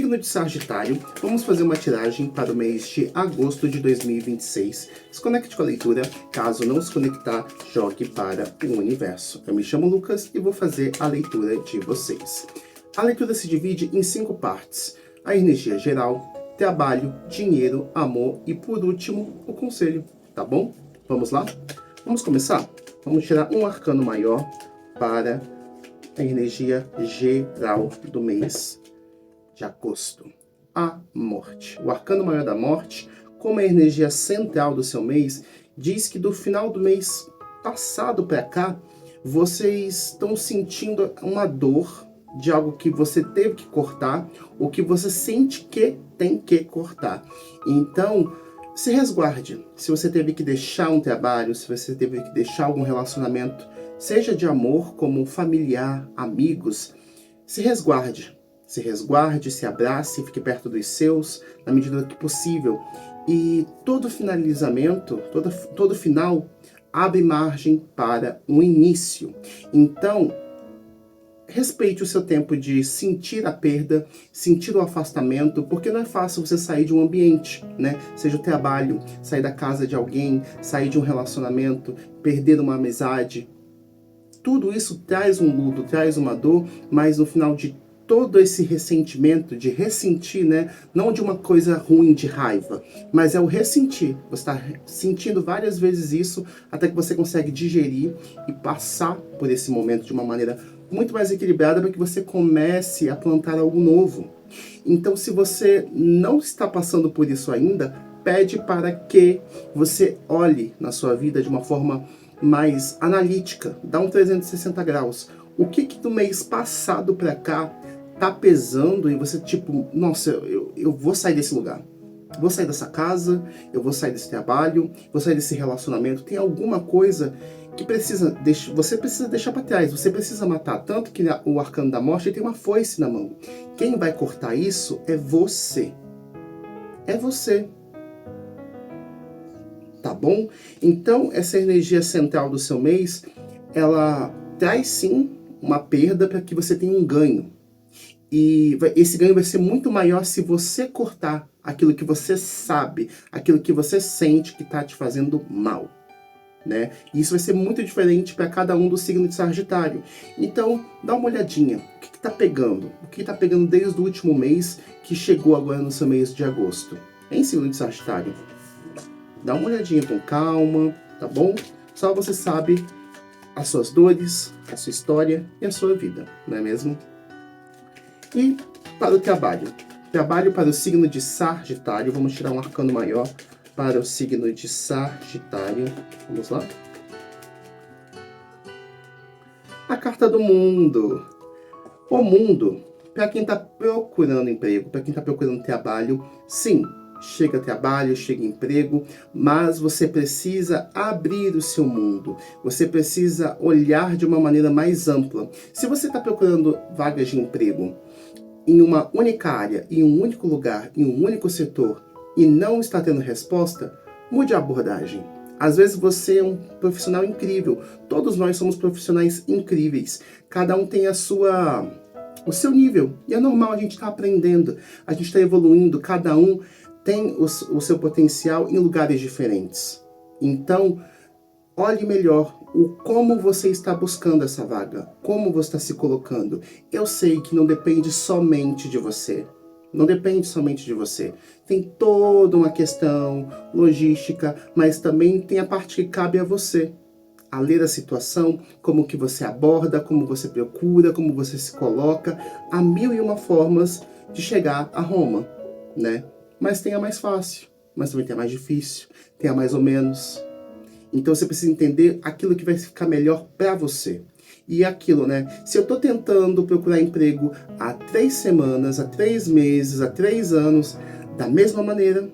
signo de Sagitário, vamos fazer uma tiragem para o mês de agosto de 2026. Se conecte com a leitura, caso não se conectar, jogue para o universo. Eu me chamo Lucas e vou fazer a leitura de vocês. A leitura se divide em 5 partes: a energia geral, trabalho, dinheiro, amor e, por último, o conselho, tá bom? Vamos lá? Vamos começar? Vamos tirar um arcano maior para a energia geral do mês de agosto. A morte. O arcano maior da morte, como a energia central do seu mês, diz que do final do mês passado para cá, vocês estão sentindo uma dor de algo que você teve que cortar, ou que você sente que tem que cortar. Então, se resguarde. Se você teve que deixar um trabalho, se você teve que deixar algum relacionamento, seja de amor, como familiar, amigos, se resguarde. Se resguarde, se abrace, fique perto dos seus, na medida que possível. E todo finalizamento, todo final, abre margem para um início. Então, respeite o seu tempo de sentir a perda, sentir o afastamento, porque não é fácil você sair de um ambiente, né? Seja o trabalho, sair da casa de alguém, sair de um relacionamento, perder uma amizade. Tudo isso traz um luto, traz uma dor, mas no final de todo esse ressentimento, de ressentir, né? Não de uma coisa ruim, de raiva, mas é o ressentir. Você está sentindo várias vezes isso, até que você consegue digerir e passar por esse momento de uma maneira muito mais equilibrada, para que você comece a plantar algo novo. Então, se você não está passando por isso ainda, pede para que você olhe na sua vida de uma forma mais analítica, dá um 360 graus. O que do mês passado para cá tá pesando e você tipo, nossa, eu vou sair desse lugar. Vou sair dessa casa, eu vou sair desse trabalho, vou sair desse relacionamento. Tem alguma coisa que você precisa deixar para trás, você precisa matar. Tanto que o arcano da morte tem uma foice na mão. Quem vai cortar isso é você. É você. Tá bom? Então, essa energia central do seu mês, ela traz sim uma perda para que você tenha um ganho. E esse ganho vai ser muito maior se você cortar aquilo que você sabe, aquilo que você sente que está te fazendo mal, né? E isso vai ser muito diferente para cada um do signo de Sagitário. Então, dá uma olhadinha. O que está pegando? O que está pegando desde o último mês que chegou agora no seu mês de agosto? Em signo de Sagitário. Dá uma olhadinha com calma, tá bom? Só você sabe as suas dores, a sua história e a sua vida, não é mesmo? E para o trabalho. Trabalho para o signo de Sagitário. Vamos tirar um arcano maior para o signo de Sagitário. Vamos lá. A carta do mundo. O mundo, para quem está procurando emprego, para quem está procurando trabalho, sim, chega trabalho, chega emprego, mas você precisa abrir o seu mundo. Você precisa olhar de uma maneira mais ampla. Se você está procurando vagas de emprego em uma única área, em um único lugar, em um único setor, e não está tendo resposta, mude a abordagem. Às vezes você é um profissional incrível. Todos nós somos profissionais incríveis. Cada um tem o seu nível. E é normal, a gente estar aprendendo, a gente está evoluindo. Cada um tem o seu potencial em lugares diferentes. Então, olhe melhor como você está buscando essa vaga, como você está se colocando. Eu sei que não depende somente de você. Não depende somente de você. Tem toda uma questão logística, mas também tem a parte que cabe a você. A ler a situação, como que você aborda, como você procura, como você se coloca. Há 1001 formas de chegar a Roma, né? Mas tem a mais fácil, mas também tem a mais difícil, tem a mais ou menos. Então você precisa entender aquilo que vai ficar melhor para você. E aquilo, né? Se eu estou tentando procurar emprego há 3 semanas, há 3 meses, há 3 anos, da mesma maneira,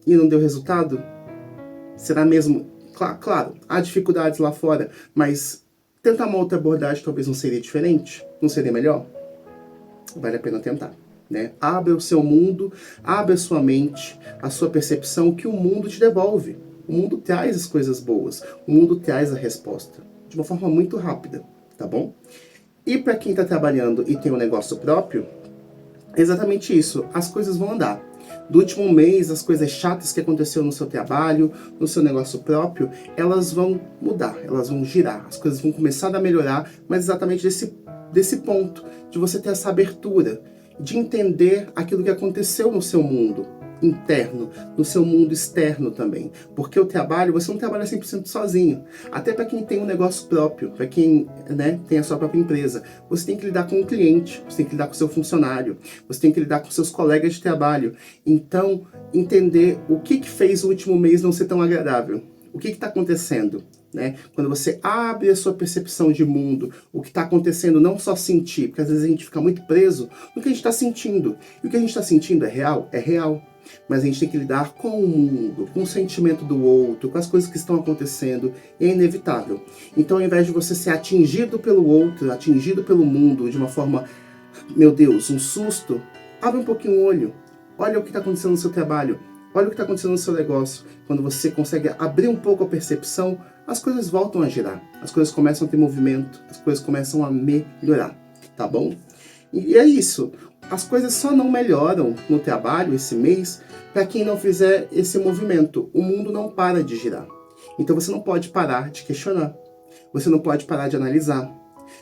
e não deu resultado, será mesmo? Claro, há dificuldades lá fora, mas tentar uma outra abordagem talvez não seria diferente? Não seria melhor? Vale a pena tentar. Né? Abra o seu mundo, abra a sua mente, a sua percepção, que o mundo te devolve. O mundo traz as coisas boas, o mundo traz a resposta, de uma forma muito rápida, tá bom? E para quem está trabalhando e tem um negócio próprio, É exatamente isso, as coisas vão andar. Do último mês, as coisas chatas que aconteceu no seu trabalho, no seu negócio próprio, elas vão mudar, elas vão girar, as coisas vão começar a melhorar, mas exatamente desse ponto, de você ter essa abertura, de entender aquilo que aconteceu no seu mundo interno, no seu mundo externo também. Porque o trabalho, você não trabalha 100% sozinho. Até para quem tem um negócio próprio, para quem, né, tem a sua própria empresa, você tem que lidar com o cliente, você tem que lidar com o seu funcionário, você tem que lidar com seus colegas de trabalho. Então, entender o que fez o último mês não ser tão agradável. O que está acontecendo? Né? Quando você abre a sua percepção de mundo, o que está acontecendo, não só sentir, porque às vezes a gente fica muito preso no que a gente está sentindo. E o que a gente está sentindo é real? É real. Mas a gente tem que lidar com o mundo, com o sentimento do outro, com as coisas que estão acontecendo, é inevitável. Então, ao invés de você ser atingido pelo outro, atingido pelo mundo de uma forma, meu Deus, um susto, abre um pouquinho o olho, olha o que está acontecendo no seu trabalho, olha o que está acontecendo no seu negócio. Quando você consegue abrir um pouco a percepção, as coisas voltam a girar, as coisas começam a ter movimento, as coisas começam a melhorar, tá bom? E é isso. As coisas só não melhoram no trabalho esse mês para quem não fizer esse movimento. O mundo não para de girar. Então você não pode parar de questionar. Você não pode parar de analisar.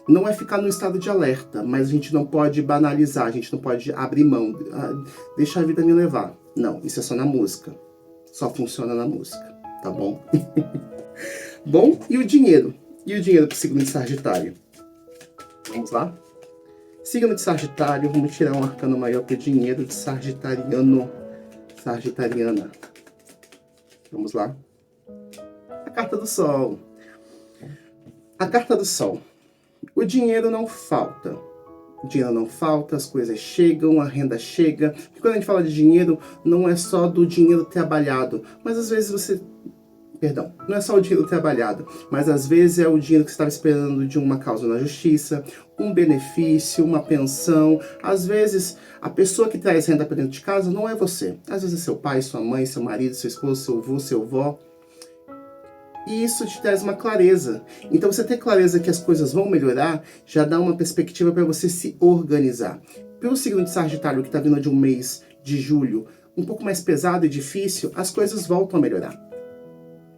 Não é ficar no estado de alerta, mas a gente não pode banalizar, a gente não pode abrir mão, deixar a vida me levar. Não, isso é só na música. Só funciona na música, tá bom? Bom, e o dinheiro? E o dinheiro para o signo de Sagitário? Vamos lá? Signo de Sagitário, vamos tirar um arcano maior para o dinheiro de Sagitariano, Sagitariana. Vamos lá. A carta do Sol. A carta do Sol. O dinheiro não falta. O dinheiro não falta, as coisas chegam, a renda chega. Porque quando a gente fala de dinheiro, não é só do dinheiro trabalhado, mas às vezes você... Perdão, não é só o dinheiro trabalhado, mas às vezes é o dinheiro que você estava esperando de uma causa na justiça, um benefício, uma pensão. Às vezes, a pessoa que traz renda para dentro de casa não é você. Às vezes é seu pai, sua mãe, seu marido, seu esposo, seu avô, seu avó. E isso te traz uma clareza. Então, você ter clareza que as coisas vão melhorar, já dá uma perspectiva para você se organizar. Pelo signo de Sagitário, que está vindo de um mês de julho, um pouco mais pesado e difícil, as coisas voltam a melhorar.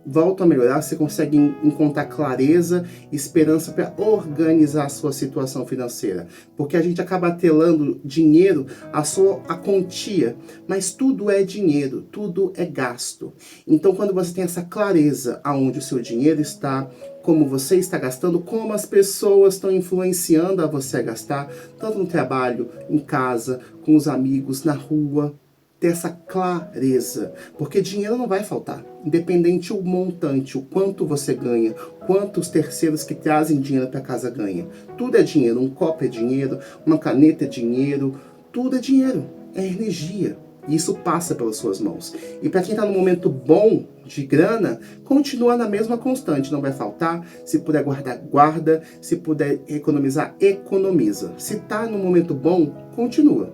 Voltam a melhorar, você consegue encontrar clareza e esperança para organizar a sua situação financeira. Porque a gente acaba atrelando dinheiro à quantia, mas tudo é dinheiro, tudo é gasto. Então, quando você tem essa clareza aonde o seu dinheiro está, como você está gastando, como as pessoas estão influenciando a você a gastar, tanto no trabalho, em casa, com os amigos, na rua, ter essa clareza, porque dinheiro não vai faltar, independente o montante, o quanto você ganha, quantos terceiros que trazem dinheiro para casa ganham. Tudo é dinheiro, um copo é dinheiro, uma caneta é dinheiro, tudo é dinheiro, é energia. E isso passa pelas suas mãos. E para quem está no momento bom de grana, continua na mesma constante, não vai faltar. Se puder guardar, guarda. Se puder economizar, economiza. Se está no momento bom, continua.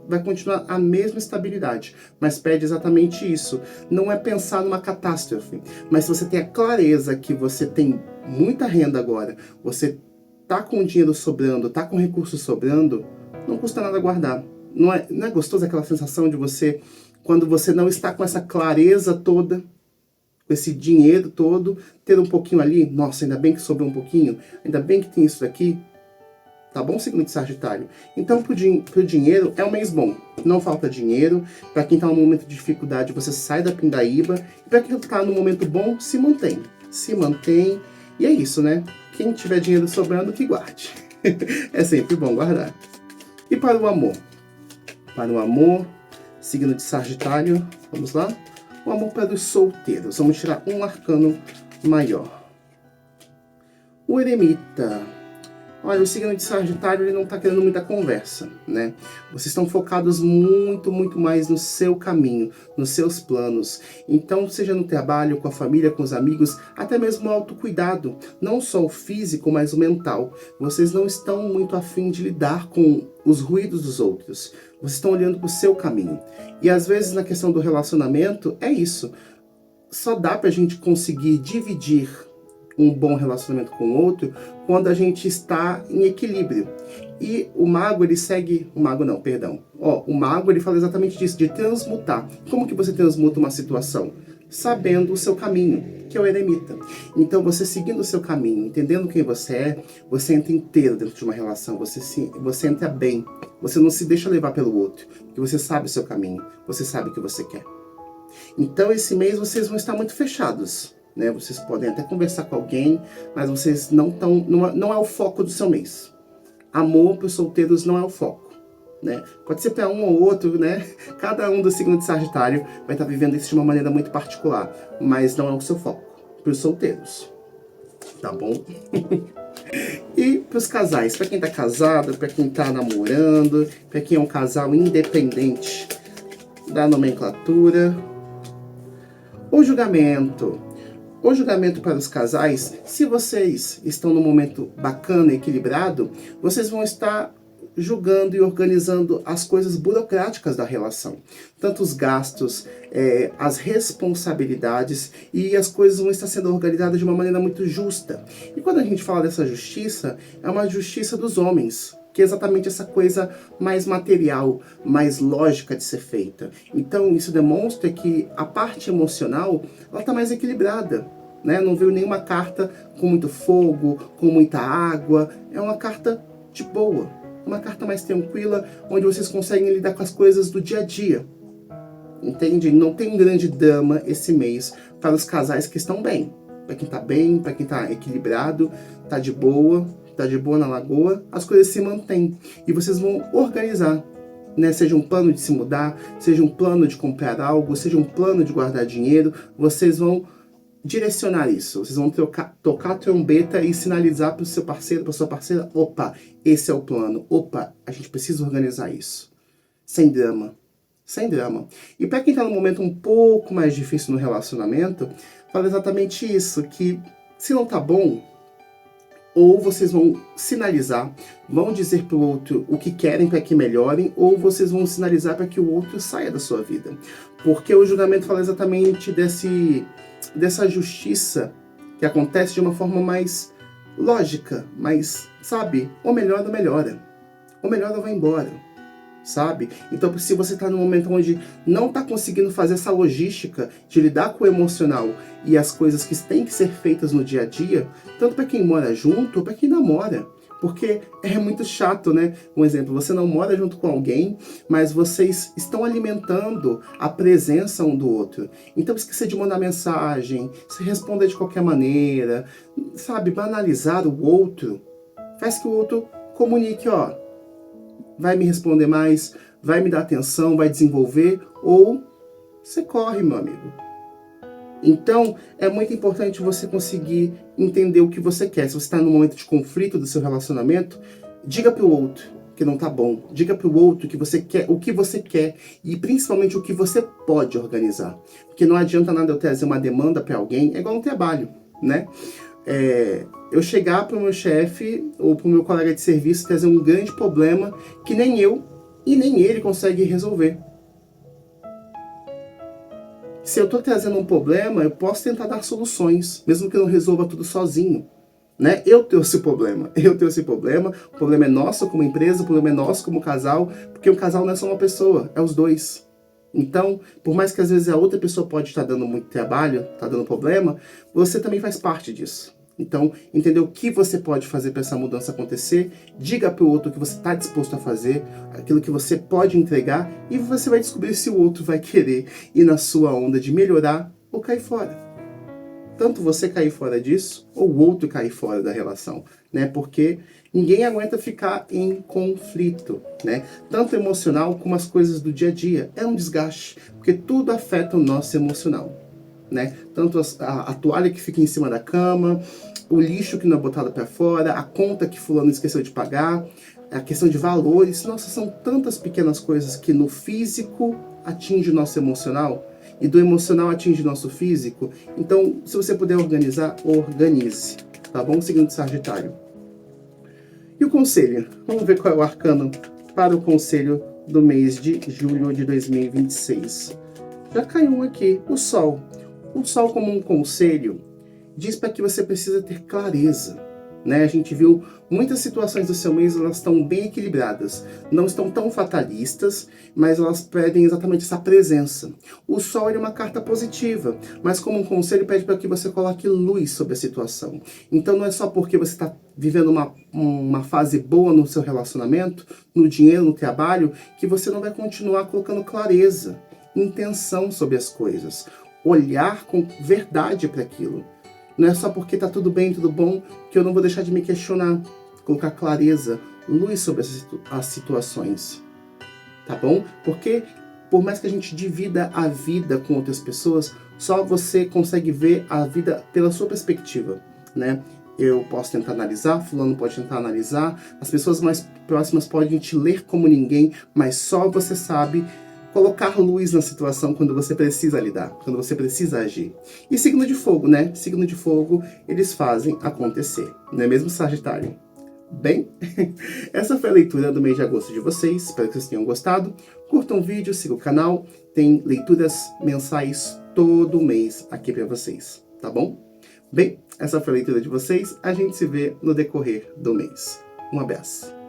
Vai continuar a mesma estabilidade, mas pede exatamente isso. Não é pensar numa catástrofe, mas se você tem a clareza que você tem muita renda agora, você tá com dinheiro sobrando, tá com recursos sobrando, não custa nada guardar. Não é gostoso aquela sensação de você, quando você não está com essa clareza toda, com esse dinheiro todo, ter um pouquinho ali, nossa, ainda bem que sobrou um pouquinho, ainda bem que tem isso daqui. Tá bom, signo de Sagitário? Então, pro dinheiro, é um mês bom. Não falta dinheiro. Para quem tá num momento de dificuldade, você sai da pindaíba. E para quem tá num momento bom, se mantém. Se mantém. E é isso, né? Quem tiver dinheiro sobrando, que guarde. É sempre bom guardar. E para o amor? Para o amor, signo de Sagitário, vamos lá? O amor para os solteiros. Vamos tirar um arcano maior. O eremita. Olha, o signo de Sagitário, ele não está querendo muita conversa, né? Vocês estão focados muito mais no seu caminho, nos seus planos. Então, seja no trabalho, com a família, com os amigos, até mesmo o autocuidado. Não só o físico, mas o mental. Vocês não estão muito afim de lidar com os ruídos dos outros. Vocês estão olhando para o seu caminho. E às vezes, na questão do relacionamento, é isso. Só dá para a gente conseguir dividir um bom relacionamento com o outro quando a gente está em equilíbrio. E o mago, ele segue... O mago não, perdão. O mago, ele fala exatamente disso, de transmutar. Como que você transmuta uma situação? Sabendo o seu caminho, que é o eremita. Então, você seguindo o seu caminho, entendendo quem você entra inteiro dentro de uma relação, você entra bem. Você não se deixa levar pelo outro, porque você sabe o seu caminho, você sabe o que você quer. Então, esse mês vocês vão estar muito fechados, né? Vocês podem até conversar com alguém, mas vocês não estão... Não é o foco do seu mês. Amor para os solteiros não é o foco, né? Pode ser para um ou outro, né? Cada um do signo de Sagitário vai estar vivendo isso de uma maneira muito particular, mas não é o seu foco para os solteiros, tá bom? E para os casais, para quem está casado, para quem está namorando, para quem é um casal independente da nomenclatura. O julgamento. O julgamento para os casais, se vocês estão num momento bacana, equilibrado, vocês vão estar julgando e organizando as coisas burocráticas da relação. Tanto os gastos, as responsabilidades, e as coisas vão estar sendo organizadas de uma maneira muito justa. E quando a gente fala dessa justiça, é uma justiça dos homens, que é exatamente essa coisa mais material, mais lógica de ser feita. Então isso demonstra que a parte emocional, ela está mais equilibrada, né? Não veio nenhuma carta com muito fogo, com muita água, é uma carta de boa, uma carta mais tranquila, onde vocês conseguem lidar com as coisas do dia a dia, entende? Não tem um grande drama esse mês para os casais que estão bem, para quem está bem, para quem está equilibrado, tá de boa na lagoa, as coisas se mantêm. E vocês vão organizar, né? Seja um plano de se mudar, seja um plano de comprar algo, seja um plano de guardar dinheiro, vocês vão direcionar isso. Vocês vão tocar a trombeta e sinalizar para o seu parceiro, para sua parceira, opa, esse é o plano, opa, a gente precisa organizar isso. Sem drama. Sem drama. E para quem está num momento um pouco mais difícil no relacionamento, fala exatamente isso, que se não tá bom, ou vocês vão sinalizar, vão dizer para o outro o que querem para que melhorem, ou vocês vão sinalizar para que o outro saia da sua vida. Porque o julgamento fala exatamente dessa justiça que acontece de uma forma mais lógica, mais, sabe, ou melhora ou melhora. Ou melhora ou vai embora, sabe? Então, se você está num momento onde não está conseguindo fazer essa logística de lidar com o emocional e as coisas que têm que ser feitas no dia a dia, tanto para quem mora junto ou para quem namora, porque é muito chato, né? Um exemplo, você não mora junto com alguém, mas vocês estão alimentando a presença um do outro. Então, esquecer de mandar mensagem, se responder de qualquer maneira, sabe? Banalizar o outro faz que o outro comunique, ó, vai me responder mais, vai me dar atenção, vai desenvolver, ou você corre, meu amigo. Então, é muito importante você conseguir entender o que você quer. Se você está num momento de conflito do seu relacionamento, diga para o outro que não tá bom. Diga para o outro que você quer, o que você quer e principalmente o que você pode organizar. Porque não adianta nada eu trazer uma demanda para alguém, é igual um trabalho, né? Eu chegar para o meu chefe ou para o meu colega de serviço trazer um grande problema que nem eu e nem ele consegue resolver. Se eu estou trazendo um problema, eu posso tentar dar soluções, mesmo que eu não resolva tudo sozinho, né? Eu trouxe o problema, o problema é nosso como empresa, o problema é nosso como casal, porque o casal não é só uma pessoa, é os dois. Então, por mais que às vezes a outra pessoa pode estar dando muito trabalho, está dando problema, você também faz parte disso. Então, entender o que você pode fazer para essa mudança acontecer, diga para o outro o que você está disposto a fazer, aquilo que você pode entregar, e você vai descobrir se o outro vai querer ir na sua onda de melhorar ou cair fora. Tanto você cair fora disso, ou o outro cair fora da relação, né? Porque ninguém aguenta ficar em conflito, né? Tanto emocional como as coisas do dia a dia. É um desgaste, porque tudo afeta o nosso emocional, né? Tanto a toalha que fica em cima da cama, o lixo que não é botado para fora, a conta que fulano esqueceu de pagar, a questão de valores. Nossa, são tantas pequenas coisas que no físico atinge o nosso emocional e do emocional atinge o nosso físico. Então, se você puder organizar, organize, tá bom? Seguindo Sagitário. E o conselho? Vamos ver qual é o arcano para o conselho do mês de julho de 2026. Já caiu um aqui, o Sol. O Sol como um conselho, diz para que você precisa ter clareza, né? A gente viu muitas situações do seu mês, elas estão bem equilibradas, não estão tão fatalistas, mas elas pedem exatamente essa presença. O Sol é uma carta positiva, mas como um conselho pede para que você coloque luz sobre a situação. Então não é só porque você está vivendo uma fase boa no seu relacionamento, no dinheiro, no trabalho, que você não vai continuar colocando clareza, intenção sobre as coisas, olhar com verdade para aquilo. Não é só porque tá tudo bem, tudo bom, que eu não vou deixar de me questionar. Colocar clareza, luz sobre as situações. Tá bom? Porque por mais que a gente divida a vida com outras pessoas, só você consegue ver a vida pela sua perspectiva, né? Eu posso tentar analisar, fulano pode tentar analisar, as pessoas mais próximas podem te ler como ninguém, mas só você sabe colocar luz na situação quando você precisa lidar, quando você precisa agir. E signo de fogo, né? Signo de fogo, eles fazem acontecer, não é mesmo, Sagitário? Bem, essa foi a leitura do mês de agosto de vocês, espero que vocês tenham gostado. Curtam o vídeo, sigam o canal, tem leituras mensais todo mês aqui para vocês, tá bom? Bem, essa foi a leitura de vocês, a gente se vê no decorrer do mês. Um abraço.